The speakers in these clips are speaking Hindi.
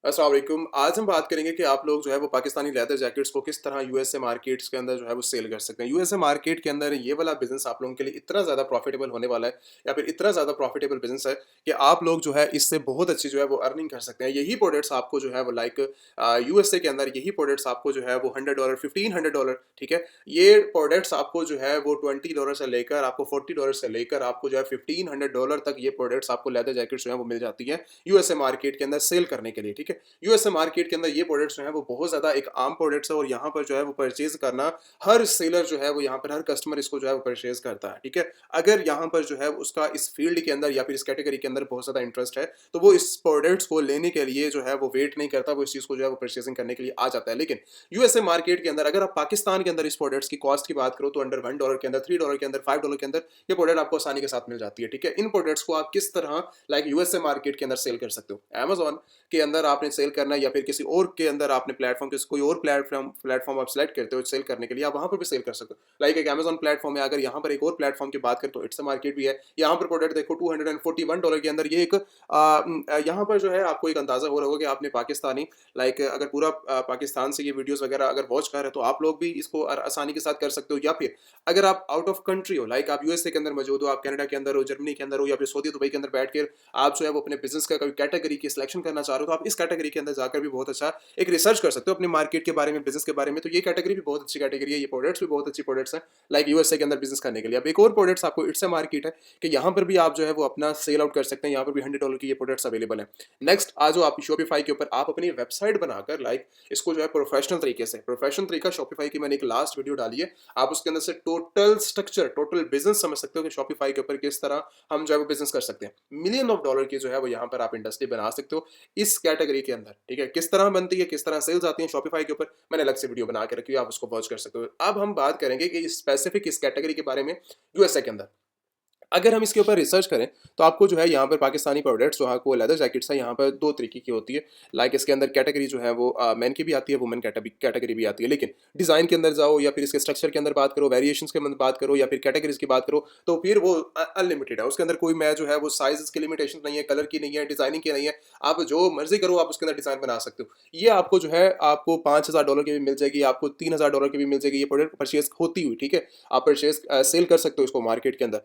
अस्सलाम वालेकुम। आज हम बात करेंगे कि आप लोग जो है वो पाकिस्तानी लेदर जैकेट्स को किस तरह यूएसए मार्केट्स के अंदर जो है वो सेल कर सकते हैं। यूएसए मार्केट के अंदर ये वाला बिज़नेस आप लोगों के लिए इतना ज़्यादा प्रॉफिटेबल होने वाला है या फिर इतना ज़्यादा प्रॉफिटेबल बिज़नेस है कि आप लोग जो है इससे बहुत अच्छी जो है वो अर्निंग कर सकते हैं। यही प्रोडक्ट्स आपको जो है वो लाइक यूएसए के अंदर यही प्रोडक्ट्स आपको जो है वो $100 $1500 ठीक है। ये प्रोडक्ट्स आपको जो है वो $20 से लेकर आपको $40 से लेकर आपको जो है $1500 तक ये प्रोडक्ट्स आपको लेदर जैकेट्स जो है वो मिल जाती है यूएसए मार्केट के अंदर सेल करने के लिए, ठीक है। यूएसए मार्केट के अंदर ये प्रोडक्ट्स जो हैं वो बहुत ज़्यादा एक आम प्रोडक्ट्स है और यहाँ पर जो है वो परचेज़ करना हर सेलर जो है वो यहाँ पर हर कस्टमर इसको जो है वो परचेज़ करता है, ठीक है। अगर यहाँ पर जो है उसका इस फील्ड के अंदर या फिर इस कैटेगरी के अंदर बहुत ज़्यादा इंटरेस्ट है, तो वो इस प्रोडक्ट्स को लेने के लिए जो है वो वेट नहीं करता, वो इस चीज़ को जो है वो परचेज़िंग करने के लिए आ जाता है। लेकिन यूएसए मार्केट के अंदर अगर आप पाकिस्तान के अंदर इस प्रोडक्ट्स की कॉस्ट की बात करो तो अंडर $1 के अंदर, $3 के अंदर, $5 के अंदर ये प्रोडक्ट आपको आसानी के साथ मिल जाती है, ठीक है। इन प्रोडक्ट्स को आप किस तरह लाइक यूएसए मार्केट के अंदर सेल कर सकते हो। अमेज़न के अंदर आपने सेल करना है या फिर किसी और के अंदर आपने प्लेटफॉर्म किसी कोई और प्लेटफॉर्म प्लेटफॉर्म आप सेलेक्ट करते हो सेल करने के लिए, आप वहां पर भी सेल कर सकते हो। लाइक एक अमेजन प्लेटफॉर्म है, अगर यहाँ पर एक और प्लेटफॉर्म की बात करें तो इट्स अ मार्केट भी है। यहाँ पर प्रोडक्ट देखो $241 के अंदर ये एक यहाँ पर जो है आपको एक अंदाजा हो रहा होगा कि आपने पाकिस्तानी लाइक अगर पूरा पाकिस्तान से ये वीडियोस वगैरह अगर वॉच कर रहे हो तो आप लोग भी इसको आसानी के साथ कर सकते हो। या फिर अगर आप आउट ऑफ कंट्री हो, लाइक आप यूएसए के अंदर मौजूद हो, आप कनाडा के अंदर हो, जर्मनी के अंदर हो या फिर सऊदी दुबई के अंदर बैठ कर आप जो है वो अपने बिजनेस का कोई कैटेगरी की सिलेक्शन करना चाह रहे हो, तो आप इस कैटेगरी के अंदर जाकर भी बहुत अच्छा एक रिसर्च कर सकते हो अपने मार्केट के बारे में, बिजनेस के बारे में। तो ये कैटेगरी भी बहुत अच्छी कैटेगरी है, ये प्रोडक्ट्स भी बहुत अच्छी प्रोडक्ट्स हैं लाइक यूएसए के अंदर बिजनेस करने के लिए। अब एक और प्रोडक्ट्स आपको इट्स अ मार्केट है कि यहाँ पर भी आप जो है वो अपना सेल आउट कर सकते हैं। यहाँ पर भी $100 की ये प्रोडक्ट्स अवेलेबल हैं। नेक्स्ट आ जाओ आप शॉपिफाई के ऊपर, आप अपनी वेबसाइट बनाकर लाइक इसको जो है प्रोफेशनल तरीके से, प्रोफेशनल तरीका शॉपिफाई की मैंने एक लास्ट वीडियो डाली है, आप उसके अंदर से टोटल स्ट्रक्चर टोटल बिजनेस समझ सकते हो कि शॉपिफाई के ऊपर किस तरह हम जो है वो बिजनेस कर सकते हैं। मिलियन ऑफ डॉलर की जो है वो यहाँ पर आप इंडस्ट्री बना सकते हो इस कैटेगरी के अंदर, ठीक है। किस तरह बनती है, किस तरह सेल्स आती है शॉपिफाई के ऊपर, मैंने अलग से वीडियो बना के रखी है, आप उसको वॉच कर सकते हो। अब हम बात करेंगे कि स्पेसिफिक इस कैटेगरी के बारे में यूएसए के अंदर अगर हम इसके ऊपर रिसर्च करें तो आपको जो है यहाँ पर पाकिस्तानी प्रोडक्ट्स जो है वो लेदर जैकेट्स है, यहाँ पर दो तरीके की होती है। लाइक इसके अंदर कैटेगरी जो है वो मैन की भी आती है, वुमेन कैटेगरी भी आती है। लेकिन डिज़ाइन के अंदर जाओ या फिर इसके स्ट्रक्चर के अंदर बात करो, वेरिएशंस के अंदर बात करो या फिर कैटेगरीज की बात करो, तो फिर वो अनलिमिटेड है। उसके अंदर कोई मैं जो है वो साइज की लिमिटेशन नहीं है, कलर की नहीं है, डिजाइनिंग की नहीं है। आप जो मर्जी करो आप उसके अंदर डिजाइन बना सकते हो। ये आपको जो है आपको $5000 की भी मिल जाएगी, आपको $3000 की भी मिल जाएगी, ये प्रोडक्ट परचेज होती हुई, ठीक है। आप परचेज सेल कर सकते हो इसको मार्केट के अंदर।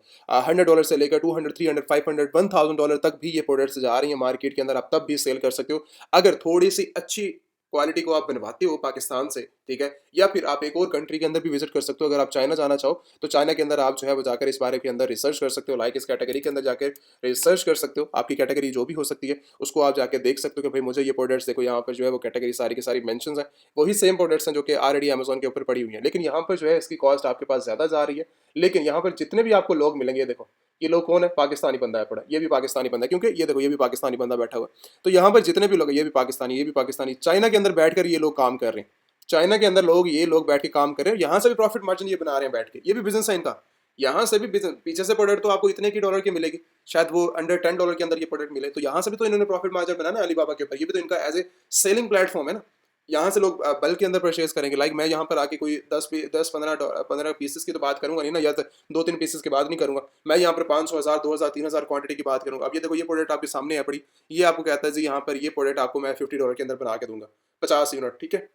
$100 से लेकर 200, 300, 500, $1000 तक भी ये प्रोडक्ट्स जा रही हैं मार्केट के अंदर, आप तब भी सेल कर सकते हो अगर थोड़ी सी अच्छी क्वालिटी को आप बनवाते हो पाकिस्तान से, ठीक है। या फिर आप एक और कंट्री के अंदर भी विजिट कर सकते हो, अगर आप चाइना जाना चाहो तो चाइना के अंदर आप जो है वो जाकर इस बारे के अंदर रिसर्च कर सकते हो, लाइक इस कैटेगरी के अंदर जाकर रिसर्च कर सकते हो। आपकी कैटेगरी जो भी हो सकती है उसको आप जाकर देख सकते हो कि भाई मुझे ये प्रोडक्ट्स देखो, यहाँ पर जो है वो कैटेगरी सारी की सारी मेंशंस हैं, वही सेम प्रोडक्ट्स हैं जो कि ऑलरेडी अमेजोन के ऊपर पड़ी हुई हैं। लेकिन यहाँ पर जो है इसकी कॉस्ट आपके पास ज़्यादा जा रही है। लेकिन यहाँ पर जितने भी आपको लोग मिलेंगे, देखो ये लोग कौन है, पाकिस्तानी बंदा है पड़ा, ये भी पाकिस्तानी बंदा है, क्योंकि ये देखो ये भी पाकिस्तानी बंदा बैठा हुआ है। तो यहाँ पर जितने भी लोग हैं ये भी पाकिस्तानी, ये भी पाकिस्तानी, चाइना के अंदर बैठकर ये लोग काम कर रहे हैं। चाइना के अंदर लोग ये लोग बैठ के काम कर रहे हैं, यहाँ से भी प्रॉफिट मार्जिन ये बना रहे हैं बैठ के, ये भी बिजनेस है इनका। यहाँ से भी बिजनेस, पीछे से प्रोडक्ट तो आपको इतने की डॉलर की मिलेगी, शायद वो अंडर $10 के अंदर ये प्रोडक्ट मिले, तो यहाँ से भी तो इन्होंने प्रॉफिट मार्जिन बनाना है अलीबाबा के ऊपर, ये भी तो इनका एज ए सेलिंग प्लेटफॉर्म है ना। यहाँ से लोग बल्क के अंदर परचेज करेंगे। लाइक मैं यहाँ पर आके कोई 10 15 पीसेस की तो बात करूंगा नहीं ना, या 2 3 पीसेस की बात नहीं करूंगा। मैं यहाँ पर 500 1000 2000 3000 क्वांटिटी की बात करूंगा। अब ये देखो ये प्रोडक्ट आपके सामने है पड़ी, ये आपको कहता है जी यहाँ पर ये प्रोडक्ट आपको मैं $50 के अंदर बना के दूंगा, 50 यूनिट, ठीक है।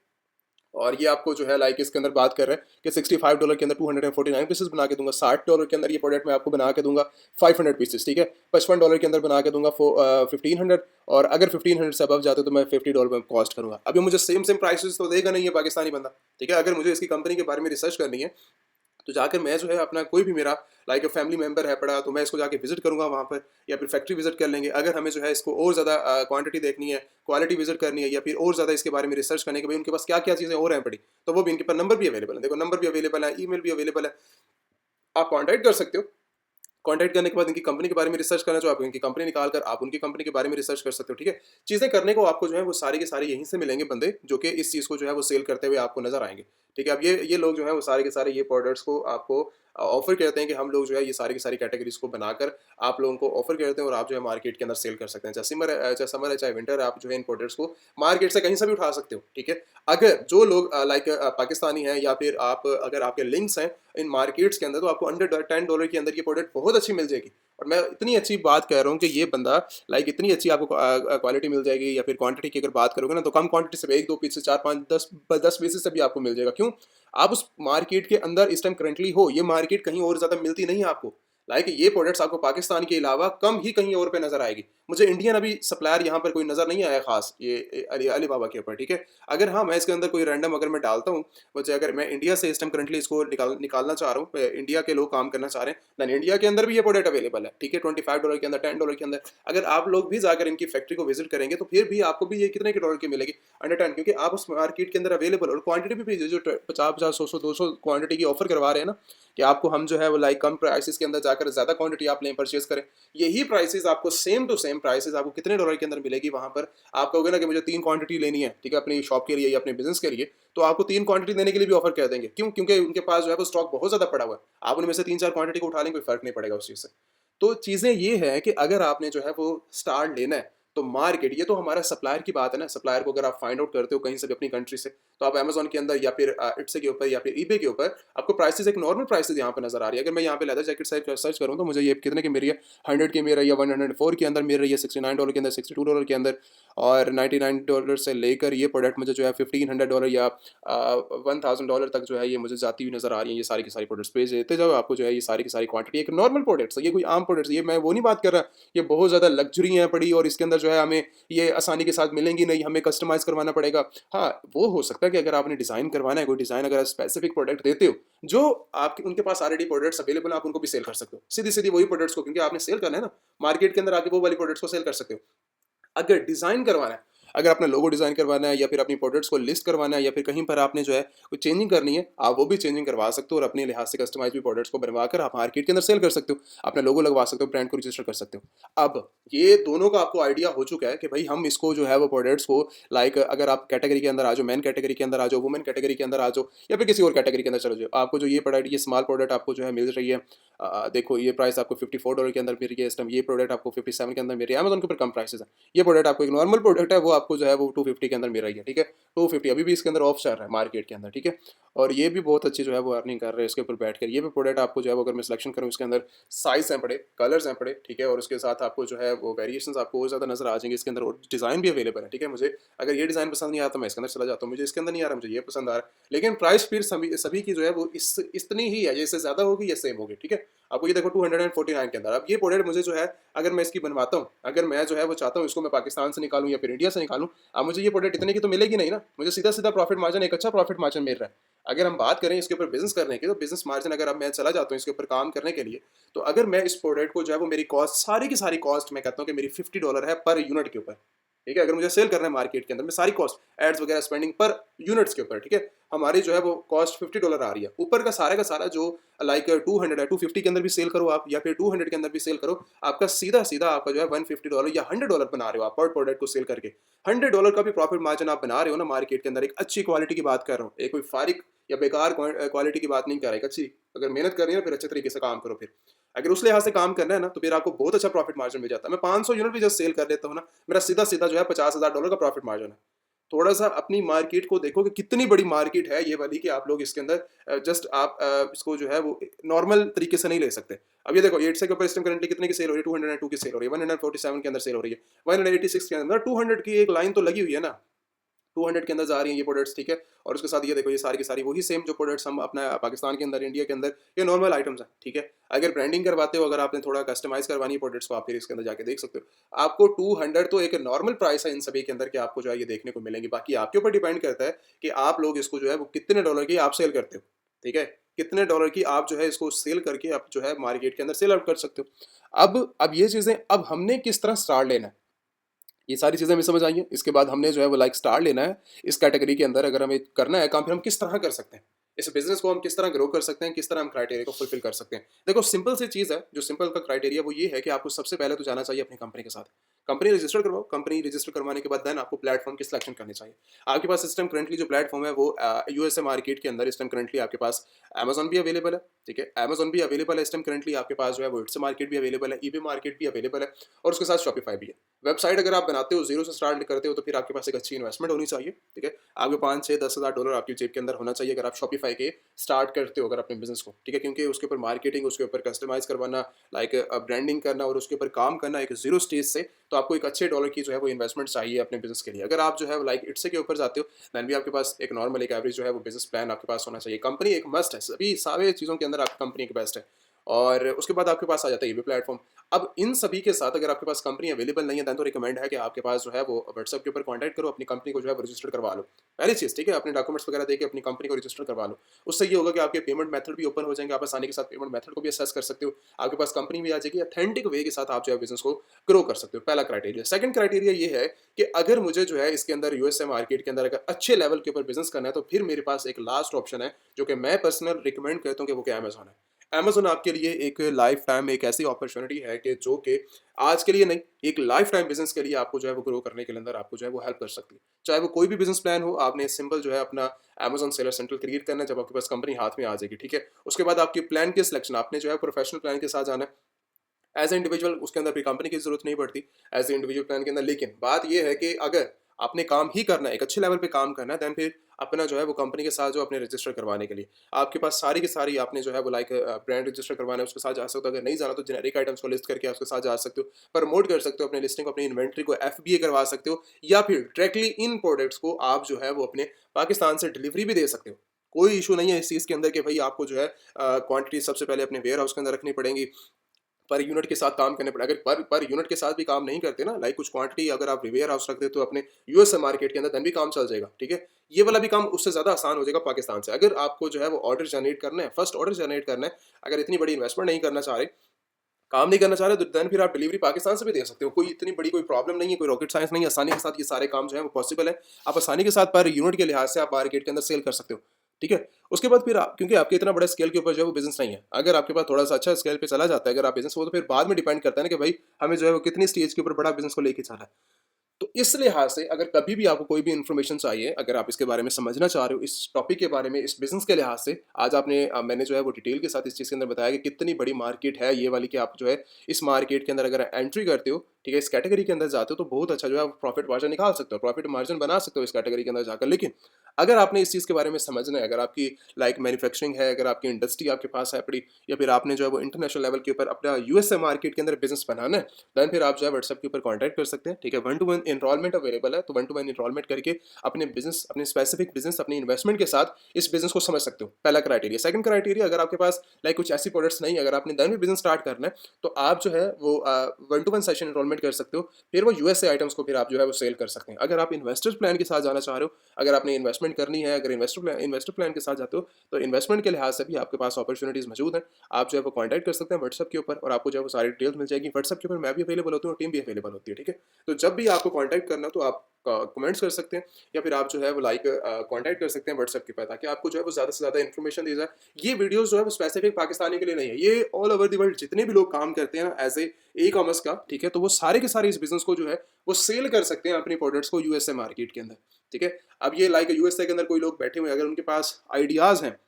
और ये आपको जो है लाइक इसके अंदर बात कर रहे हैं कि $65 के अंदर 249 पीसेस बना के दूंगा, $60 के अंदर ये प्रोडक्ट मैं आपको बना के दूंगा 500 पीसेस, ठीक है। $55 के अंदर बना के दूंगा 1500, और अगर 1500 से अबव जाते तो मैं $50 में कॉस्ट करूंगा। अब ये मुझे सेम सेम प्राइसेस तो देगा नहीं है पाकिस्तानी बंदा, ठीक है। अगर मुझे इसकी कंपनी के बारे में रिसर्च करनी है तो जाकर मैं जो है अपना कोई भी मेरा लाइक फैमिली मेंबर है पड़ा, तो मैं इसको जाके विजिट करूंगा वहाँ पर, या फिर फैक्ट्री विजिट कर लेंगे। अगर हमें जो है इसको और ज़्यादा क्वांटिटी देखनी है, क्वालिटी विजिट करनी है, या फिर और ज़्यादा इसके बारे में रिसर्च करने के भाई उनके पास क्या क्या चीज़ें और हैं पड़ी, तो वो भी इनके पास नंबर भी अवेलेबल है। देखो नंबर भी अवेलेबल है, ईमेल भी अवेलेबल है, आप कॉन्टैक्ट कर सकते हो। कॉन्टैक्ट करने के बाद इनकी कंपनी के बारे में रिसर्च करना, जो आप इनकी कंपनी निकाल कर आप उनकी कंपनी के बारे में रिसर्च कर सकते हो, ठीक है। चीज़ें करने को आपको जो है वो सारी के सारे यहीं से मिलेंगे बंदे जो कि इस चीज़ को जो है वो सेल करते हुए आपको नजर आएंगे, ठीक है। अब ये लोग जो है वो सारे के सारे ये प्रोडक्ट्स को आपको ऑफर करते हैं कि हम लोग जो है ये सारी की सारी कैटेगरीज को बनाकर आप लोगों को ऑफर करते हैं और आप जो है मार्केट के अंदर सेल कर सकते हैं। चाहे समर है चाहे विंटर है, आप जो है इन प्रोडक्ट्स को मार्केट से कहीं से भी उठा सकते हो, ठीक है। अगर जो लोग लाइक पाकिस्तानी हैं या फिर आप अगर आपके लिंक्स हैं इन मार्केट्स के अंदर, तो आपको अंडर $10 के अंदर ये प्रोडक्ट बहुत अच्छी मिल जाएगी। और मैं इतनी अच्छी बात कह रहा हूँ कि ये बंदा लाइक इतनी अच्छी आपको क्वालिटी मिल जाएगी, या फिर क्वांटिटी की अगर बात करोगे ना तो कम क्वांटिटी से 1-2 पीस से 4-5 10 पीसेस से भी आपको मिल जाएगा। क्यों? आप उस मार्केट के अंदर इस टाइम करंटली हो, ये मार्केट कहीं और ज़्यादा मिलती नहीं है आपको। लाइक ये प्रोडक्ट्स आपको पाकिस्तान के अलावा कम ही कहीं और पे नज़र आएगी। मुझे इंडियन अभी सप्लायर यहाँ पर कोई नज़र नहीं आया ख़ास ये अलीबाबा के ऊपर, ठीक है। अगर हाँ, मैं इसके अंदर कोई रैंडम अगर मैं डालता हूँ, मुझे अगर मैं इंडिया से इस टाइम करंटली इसको निकालना चाह रहा हूँ, इंडिया के लोग काम करना चाह रहे हैं, देन इंडिया के अंदर भी ये प्रोडक्ट अवेलेबल है, ठीक है, $25 के अंदर, $10 के अंदर। अगर आप लोग भी जाकर इनकी फैक्ट्री को विजिट करेंगे तो फिर भी आपको भी ये कितने के डॉलर की मिलेगी, अंडर 10, क्योंकि आप उस मार्केट के अंदर अवेलेबल और क्वांटिटी भी जो 50-50, 100-100, 200 क्वांटिटी की ऑफर करवा रहे हैं ना, कि आपको हम जो है वो लाइक कम प्राइसेस के अंदर जाकर ज़्यादा क्वांटिटी आप लें, परचेज करें। यही प्राइसेस आपको सेम टू सेम प्राइसेस आपको कितने डॉलर के अंदर मिलेगी वहाँ पर। आप कहोगे ना कि मुझे 3 क्वांटिटी लेनी है, ठीक है, अपनी शॉप के लिए या अपने बिजनेस के लिए, तो आपको 3 क्वांटिटी देने के लिए भी ऑफर कर देंगे। क्यों? क्योंकि उनके पास जो है वो स्टॉक बहुत ज़्यादा पड़ा हुआ है। आप उनमें से 3-4 क्वांटिटी को उठा लेंगे, कोई फ़र्क नहीं पड़ेगा उस चीज़ से। तो चीज़ें ये हैं कि अगर आपने जो है वो स्टार्ट लेना है, तो मार्केट, ये तो हमारा सप्लायर की बात है ना, सप्लायर को अगर आप फाइंड आउट करते हो कहीं से भी अपनी कंट्री से, तो आप अमेज़न के अंदर या फिर इट्से के ऊपर या फिर ईबे के ऊपर आपको प्राइसेज़ एक नॉर्मल प्राइसेज़ यहाँ पे नज़र आ रही है। अगर मैं यहाँ पे लेदर जैकेट सर्च करूँ तो मुझे ये कितने की मिल रही है, 100 की मिल रही है, 104 के अंदर मिल रही है, $69 के अंदर, $62 के अंदर, और $99 से लेकर ये प्रोडक्ट मुझे जो है $1500 या $1000 तक जो है ये मुझे जाती हुई नज़र आ रही है। ये सारी की सारी प्रोडक्ट्स पेज देते जाओ, आपको जो है ये सारी की सारी क्वांटिटी एक नॉर्मल प्रोडक्ट्स है, ये कोई आम प्रोडक्ट्स, ये मैं वो नहीं बात कर रहा ये बहुत ज़्यादा लग्जरी हैं पड़ी और इसके अंदर जो है हमें ये आसानी के साथ मिलेंगी नहीं, हमें कस्टमाइज़ करवाना पड़ेगा। हाँ, वो हो सकता है कि अगर आपने डिज़ाइन करवाना है, कोई डिज़ाइन अगर आप स्पेसिफिक प्रोडक्ट देते हो, जो आपके उनके पास ऑलरेडी प्रोडक्ट्स अवेलेबल हैं, आप उनको भी सेल कर सकते हो। सीधी-सीधी वही प्रोडक्ट्स को, क्योंकि आपने सेल करना है ना, मार्केट के अंदर आके वो वाली प्रोडक्ट्स को सेल कर सकते हो। अगर डिज़ाइन करवाना है, अगर अपना लोगो डिज़ाइन करवाना है या फिर अपनी प्रोडक्ट्स को लिस्ट करवाना है या फिर कहीं पर आपने जो है कोई चेंजिंग करनी है, आप वो भी चेंजिंग करवा सकते हो और अपने लिहाज से कस्टमाइज़ भी प्रोडक्ट्स को बनवाकर आप मार्केट के अंदर सेल कर सकते हो। अपना लोगो लगवा सकते हो, ब्रांड को रजिस्टर कर सकते हो। अब ये दोनों का आपको आइडिया हो चुका है कि भई हम इसको जो है वो प्रोडक्ट्स को लाइक अगर आप कैटेगरी के अंदर आ जाओ, मेन कैटेगरी के अंदर आ जाओ, वुमेन कैटेगरी के अंदर आ जाओ या फिर किसी और कैटेगरी के अंदर चले जाओ। आपको जो ये प्रोडक्ट, ये स्मॉल प्रोडक्ट आपको जो है मिल रही है, देखो ये प्राइस आपको $54 के अंदर मिल रही है इस टाइम, ये प्रोडक्ट आपको 57 के अंदर मिल रही है। अमेज़न के ऊपर कम प्राइसेज़ है। ये प्रोडक्ट आपको एक नॉर्मल प्रोडक्ट है, वो आपको जो है वो 250 के अंदर मिल रही है, ठीक है। 250 अभी भी इसके अंदर ऑफ चल रहा है मार्केट के अंदर, ठीक है। और ये भी बहुत अच्छी जो है वो अर्निंग कर रहे हैं इसके ऊपर बैठकर। ये भी प्रोडक्ट आपको जो है वो अगर मैं सिलेक्शन करूँ, इसके अंदर साइज़ हैं बड़े, कलर्स हैं बड़े, ठीक है, और उसके साथ आपको जो है वो वेरिएशंस आपको और ज़्यादा नज़र आ जाएंगे इसके अंदर, और डिज़ाइन भी अवेलेबल है, ठीक है। मुझे अगर ये डिज़ाइन पसंद नहीं आता मैं इसके अंदर चला जाता हूँ, मुझे इसके अंदर नहीं आ रहा, मुझे ये पसंद आ रहा है, लेकिन प्राइस फिर सभी सभी की जो है वो इतनी ही है, ये इससे ज़्यादा होगी या सेम होगी, ठीक है। आपको ये देखो 249 के अंदर। अब ये प्रोडक्ट मुझे जो है अगर मैं इसकी बनवाता हूँ, अगर मैं जो है वो चाहता हूँ इसको मैं पाकिस्तान से निकालूँ या फिर इंडिया से निकालूँ, अब मुझे ये प्रोडक्ट इतने की तो मिलेगी नहीं ना, मुझे सीधा-सीधा प्रॉफिट मार्जिन, एक अच्छा प्रॉफिट मार्जिन मिल रहा है। अगर हम बात करें इसके ऊपर बिज़नेस करने की, तो बिज़नेस मार्जिन अगर अब मैं चला जाता हूँ इसके ऊपर काम करने के लिए, तो अगर मैं इस प्रोडक्ट को जो है वो मेरी कॉस्ट, सारी की सारी कॉस्ट मैं कहता हूँ कि मेरी $50 है पर यूनिट के ऊपर, ठीक है। अगर मुझे सेल करना है मार्केट के अंदर, मैं सारी कॉस्ट, एड्स वगैरह स्पेंडिंग पर यूनिट्स के ऊपर, ठीक है, हमारी जो है वो कॉस्ट $50 आ रही है। ऊपर का सारा जो लाइक 200 है, 250 के अंदर भी सेल करो आप या फिर 200 के अंदर भी सेल करो, आपका सीधा-सीधा आपका जो है $150 या $100 बना रहे हो आप पर प्रोडक्ट को सेल करके। $100 का भी प्रॉफिट मार्जिन आप बना रहे हो ना मार्केट के अंदर, एक अच्छी क्वालिटी की बात कर रहा हूँ। एक कोई फारिक या बेकार क्वालिटी की बात नहीं कर रहा, एक अच्छी, अगर मेहनत कर रही है ना फिर अच्छे तरीके से काम करो फिर। अगर उस लिहाज से काम करना है ना, तो फिर आपको बहुत अच्छा प्रॉफिट मार्जिन मिल जाता है। मैं 500 यूनिट भी जस्ट सेल कर लेता हूँ ना, मेरा सीधा-सीधा जो है $50,000 का प्रॉफिट मार्जिन है। थोड़ा-सा अपनी मार्केट को देखो कि कितनी बड़ी मार्केट है ये वाली, कि आप लोग इसके अंदर जस्ट आप इसको जो है वो नॉर्मल तरीके से नहीं ले सकते। अब ये देखो 8 से के ऊपर इस टाइम करंटली कितने की सेल हो रही है, 202 की सेल हो रही है, 147 के अंदर सेल हो रही है, 186 के अंदर, 200 की एक लाइन तो लगी हुई है ना। 200 के अंदर जा रही हैं ये प्रोडक्ट्स, ठीक है। और उसके साथ ये देखो ये सारी की सारी वही सेम जो प्रोडक्ट्स हम अपना पाकिस्तान के अंदर, इंडिया के अंदर, ये नॉर्मल आइटम्स हैं, ठीक है। अगर ब्रांडिंग करवाते हो, अगर आपने थोड़ा कस्टमाइज़ करवानी है प्रोडक्ट्स को, आप फिर इसके अंदर जाके देख सकते हो। आपको 200 तो एक नॉर्मल प्राइस है इन सभी के अंदर कि आपको जो है ये देखने को मिलेंगी। बाकी आपके ऊपर डिपेंड करता है कि आप लोग इसको जो है वो कितने डॉलर की आप सेल करते हो, ठीक है। कितने डॉलर की आप जो है इसको सेल करके आप जो है मार्केट के अंदर सेल आउट कर सकते हो। अब ये चीज़ें, अब हमने किस तरह स्टार्ट लेना है, ये सारी चीज़ें हमें समझ आई हैं। इसके बाद हमने जो है वो लाइक स्टार लेना है इस कैटेगरी के अंदर, अगर हमें करना है काम, फिर हम किस तरह कर सकते हैं, इस बिज़नेस को हम किस तरह ग्रो कर सकते हैं, किस तरह हम क्राइटेरिया को फुलफ़िल कर सकते हैं। देखो सिंपल सी चीज़ है, जो सिंपल का क्राइटेरिया वो ये है कि आपको सबसे पहले तो जाना चाहिए अपनी कंपनी के साथ। कंपनी रजिस्टर करवाओ, कंपनी रजिस्टर करवाने के बाद देन आपको प्लेटफ़ॉर्म की सिलेक्शन करनी चाहिए। आपके पास इस टाइम करंटली जो प्लेटफ़ॉर्म है वो यूएसए मार्केट के अंदर इस टाइम करंटली आपके पास अमेज़न भी अवेलेबल है, ठीक है। अमेज़न भी अवेलेबल है इस टाइम करंटली आपके पास जो है वो इट्स मार्केट भी अवेलेबल है, ईबे मार्केट भी अवेलेबल है, और उसके साथ शॉपिफ़ाई भी है। वेबसाइट अगर आप बनाते हो, ज़ीरो से स्टार्ट करते हो, तो फिर आपके पास एक अच्छी इन्वेस्टमेंट होनी चाहिए, ठीक है। आपके 5, 6, $10,000 आपकी जेब के अंदर होना चाहिए अगर आप शॉपिफाई वेरीफाई के स्टार्ट करते हो अगर अपने बिजनेस को, ठीक है, क्योंकि उसके ऊपर मार्केटिंग, उसके ऊपर कस्टमाइज करवाना, लाइक ब्रांडिंग करना और उसके ऊपर काम करना एक जीरो स्टेज से, तो आपको एक अच्छे डॉलर की जो है वो इन्वेस्टमेंट चाहिए अपने बिजनेस के लिए। अगर आप जो है लाइक इट्स के ऊपर जाते हो, दैन भी आपके पास एक नॉर्मल एक एवरेज जो है वो बिजनेस प्लान आपके पास होना चाहिए। कंपनी एक मस्ट है, सभी सारे चीज़ों के अंदर आपकी कंपनी एक बेस्ट है। और उसके बाद आपके पास आ जाता है ये भी प्लेटफॉर्म। अब इन सभी के साथ अगर आपके पास कंपनी अवेलेबल नहीं है, दैन तो रिकमेंड है कि आपके पास जो है वो व्हाट्सएप के ऊपर कॉन्टैक्ट करो, अपनी कंपनी को जो है रजिस्टर करवा लो। पहली चीज़, ठीक है, अपने डॉक्यूमेंट्स वगैरह देके अपनी कंपनी को रजिस्टर करवा लो। उससे ये होगा कि आपके पेमेंट मेथड भी ओपन हो जाएंगे, आप आसानी के साथ पेमेंट मेथड को भी असेस कर सकते हो, आपके पास कंपनी भी आ जाएगी, अथेंटिक वे के साथ आप जो है बिजनेस को ग्रो कर सकते हो। पहला क्राइटेरिया। सेकंड क्राइटेरिया ये है कि अगर मुझे जो है इसके अंदर यूएसए मार्केट के अंदर अगर अच्छे लेवल के ऊपर बिजनेस करना है, तो फिर मेरे पास एक लास्ट ऑप्शन है जो कि मैं पर्सनल रिकमेंड करता हूँ कि वो क्या अमेजोन है। अमेज़न आपके लिए एक लाइफ टाइम एक ऐसी अपॉर्चुनिटी है कि जो कि आज के लिए नहीं, एक लाइफ टाइम बिज़नेस के लिए आपको जो है वो ग्रो करने के अंदर आपको जो है वो हेल्प कर सकती है। चाहे वो कोई भी बिज़नेस प्लान हो, आपने सिंपल जो है अपना अमेज़न सेलर सेंटर क्रिएट करना है, जब आपके पास कंपनी हाथ में आ जाएगी, ठीक है? उसके बाद आपके प्लान की सिलेक्शन, आपने जो है प्रोफेशनल प्लान के साथ जाना है। एज़ अ इंडिविजुअल उसके अंदर फिर कंपनी की ज़रूरत नहीं पड़ती, एज़ अ इंडिविजुअल प्लान के अंदर। लेकिन बात ये है कि अगर आपने काम ही करना है, एक अच्छे लेवल पे काम करना है, देन फिर अपना जो है वो कंपनी के साथ जो अपने रजिस्टर करवाने के लिए, आपके पास सारी की सारी आपने जो है वो लाइक ब्रांड रजिस्टर करवाना है, उसके साथ जा सकते हो। अगर नहीं जाना तो जेनेरिक आइटम्स को लिस्ट करके उसके साथ जा सकते हो, प्रमोट कर सकते हो अपनी लिस्टिंग को, अपनी इन्वेंट्री को एफबीए करवा सकते हो, या फिर डायरेक्टली इन प्रोडक्ट्स को आप जो है वो अपने पाकिस्तान से डिलीवरी भी दे सकते हो। कोई इशू नहीं है इस चीज़ के अंदर कि भाई आपको जो है क्वांटिटी सबसे पहले अपने वेयर हाउस के अंदर रखनी पड़ेंगी, पर यूनिट के साथ काम करने पड़े। अगर पर यूनिट के साथ भी काम नहीं करते ना, लाइक कुछ क्वांटिटी अगर आप वेयर हाउस रख देते हो अपने यूएस मार्केट के अंदर, देन भी काम चल जाएगा, ठीक है। ये वाला भी काम उससे ज़्यादा आसान हो जाएगा पाकिस्तान से। अगर आपको जो है वो ऑर्डर जनरेट करना है, फर्स्ट ऑर्डर जनरेट करना है, अगर इतनी बड़ी इन्वेस्टमेंट नहीं करना चाह रहे, काम नहीं करना चाह रहे, तो देन फिर आप डिलीवरी पाकिस्तान से भी दे सकते हो। कोई इतनी बड़ी कोई प्रॉब्लम नहीं है, कोई रॉकेट साइंस नहीं है, आसानी के साथ ये सारे काम जो है वो पॉसिबल है। आप आसानी के साथ पर यूनिट के लिहाज से आप मार्केट के अंदर सेल कर सकते हो, ठीक है। उसके बाद फिर आप, क्योंकि आपके इतना बड़ा स्केल के ऊपर जो है वो बिजनेस नहीं है, अगर आपके पास थोड़ा सा अच्छा स्केल पे चला जाता है अगर आप बिजनेस, वो तो फिर बाद में डिपेंड करता है ना कि भाई हमें जो है वो कितनी स्टेज के ऊपर बड़ा बिजनेस को लेके चला है। तो इस लिहाज से अगर कभी भी आपको कोई भी इन्फॉर्मेशन चाहिए, अगर आप इसके बारे में समझना चाह रहे हो, इस टॉपिक के बारे में, इस बिज़नेस के लिहाज से, आज मैंने जो है वो डिटेल के साथ इस चीज़ के अंदर बताया कि कितनी बड़ी मार्केट है ये वाली, कि आप जो है इस मार्केट के अंदर अगर एंट्री करते हो, ठीक है, इस कैटेगरी के अंदर जाते हो, तो बहुत अच्छा जो है प्रॉफिट मार्जिन निकाल सकते हो, प्रॉफिट मार्जिन बना सकते हो इस कैटेगरी के अंदर जाकर। लेकिन अगर आपने इस चीज़ के बारे में समझना है, अगर आपकी लाइक मैन्युफैक्चरिंग है, अगर आपकी इंडस्ट्री आपके पास है बड़ी, या फिर आपने जो है वो इंटरनेशनल लेवल के ऊपर अपना यूएसए मार्केट के अंदर बिजनेस बनाना है, देन फिर आप जो है व्हाट्सएप के ऊपर कॉन्टैक्ट कर सकते हैं, ठीक है। One two one enrolment available है, तो वन टू वन एनरोलमेंट करके अपने बिजनेस, अपने स्पेसिफिक बिजनेस, अपनी इन्वेस्टमेंट के साथ इस बिजनेस को समझ सकते हो। पहला क्राइटेरिया। सेकंड क्राइटेरिया, अगर आपके पास लाइक कुछ ऐसी प्रोडक्ट्स नहीं, अगर आपने देन भी बिजनेस स्टार्ट करना है, तो आप जो है वो one two one session enrolment कर सकते हो, फिर वो यूएसए आइटम्स को फिर आप जो है वो सेल कर सकते हैं। अगर आप इन्वेस्टर्स प्लान के साथ जाना चाह रहे हो, अगर आपने इन्वेस्टमेंट करनी है, अगर इन्वेस्टर प्लान के साथ जाते हो, तो इन्वेस्टमेंट के लिहाज से भी आपके पास अपॉर्चुनिटीज मौजूद हैं। आप जो है वो कॉन्टैक्ट कर सकते हैं व्हाट्सएप के ऊपर, और आपको जो है वो सारी डिटेल्स मिल जाएगी। व्हाट्सएप के ऊपर मैं भी अवेलेबल होती हूँ और टीम भी अवेलेबल होती है, ठीक है। तो जब भी आपको कॉन्टैक्ट करना हो, तो आप कमेंट्स कर सकते हैं, या फिर आप जो है वो लाइक कॉन्टैक्ट कर सकते हैं व्हाट्सएप के ऊपर, ताकि आपको जो है वो ज़्यादा से ज़्यादा इन्फॉर्मेशन दी जाए। ये वीडियोस जो है वो स्पेसिफिक पाकिस्तानी के लिए नहीं है, ये ऑल ओवर द वर्ल्ड जितने भी लोग काम करते हैं ना एज ए ई कॉमर्स का, ठीक है, तो वो सारे के सारे इस बिजनेस को जो है वो सेल कर सकते हैं अपनी प्रोडक्ट्स को यूएसए मार्केट के अंदर, ठीक है। अब ये लाइक यूएसए के अंदर कोई लोग बैठे हुए हैं, अगर उनके पास आइडियाज़ हैं,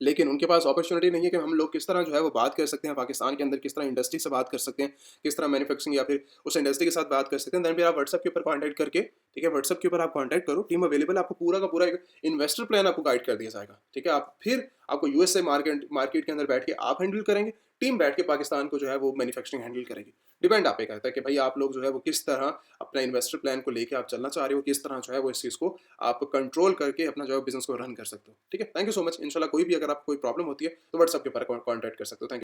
लेकिन उनके पास अपॉर्चुनिटी नहीं है कि हम लोग किस तरह जो है वो बात कर सकते हैं पाकिस्तान के अंदर, किस तरह इंडस्ट्री से बात कर सकते हैं, किस तरह मैन्युफैक्चरिंग या फिर उस इंडस्ट्री के साथ बात कर सकते हैं, देन फिर आप व्हाट्सएप के ऊपर कॉन्टैक्ट करके, ठीक है, व्हाट्सएप के ऊपर आप कॉन्टैक्ट करो, टीम अवेलेबल है, आपको पूरा का पूरा एक इन्वेस्टर प्लान आपको गाइड कर दिया जाएगा, ठीक है। आप फिर आपको यूएसए मार्केट मार्केट के अंदर बैठ के आप हैंडल करेंगे, टीम बैठ के पाकिस्तान को जो है वो मैन्युफैक्चरिंग हैंडल करेगी। डिपेंड आप पे करता है कि भाई आप लोग जो है वो किस तरह अपना इन्वेस्टर प्लान को लेके आप चलना चाह रहे हो, किस तरह जो है वो इस चीज़ को आप कंट्रोल करके अपना जो है बिजनेस को रन कर सकते हो, ठीक है। Thank you so much. इंशाल्लाह कोई भी अगर आपको कोई प्रॉब्लम होती है तो व्हाट्सएप के ऊपर कॉन्टैक्ट कर सकते हो। Thank you.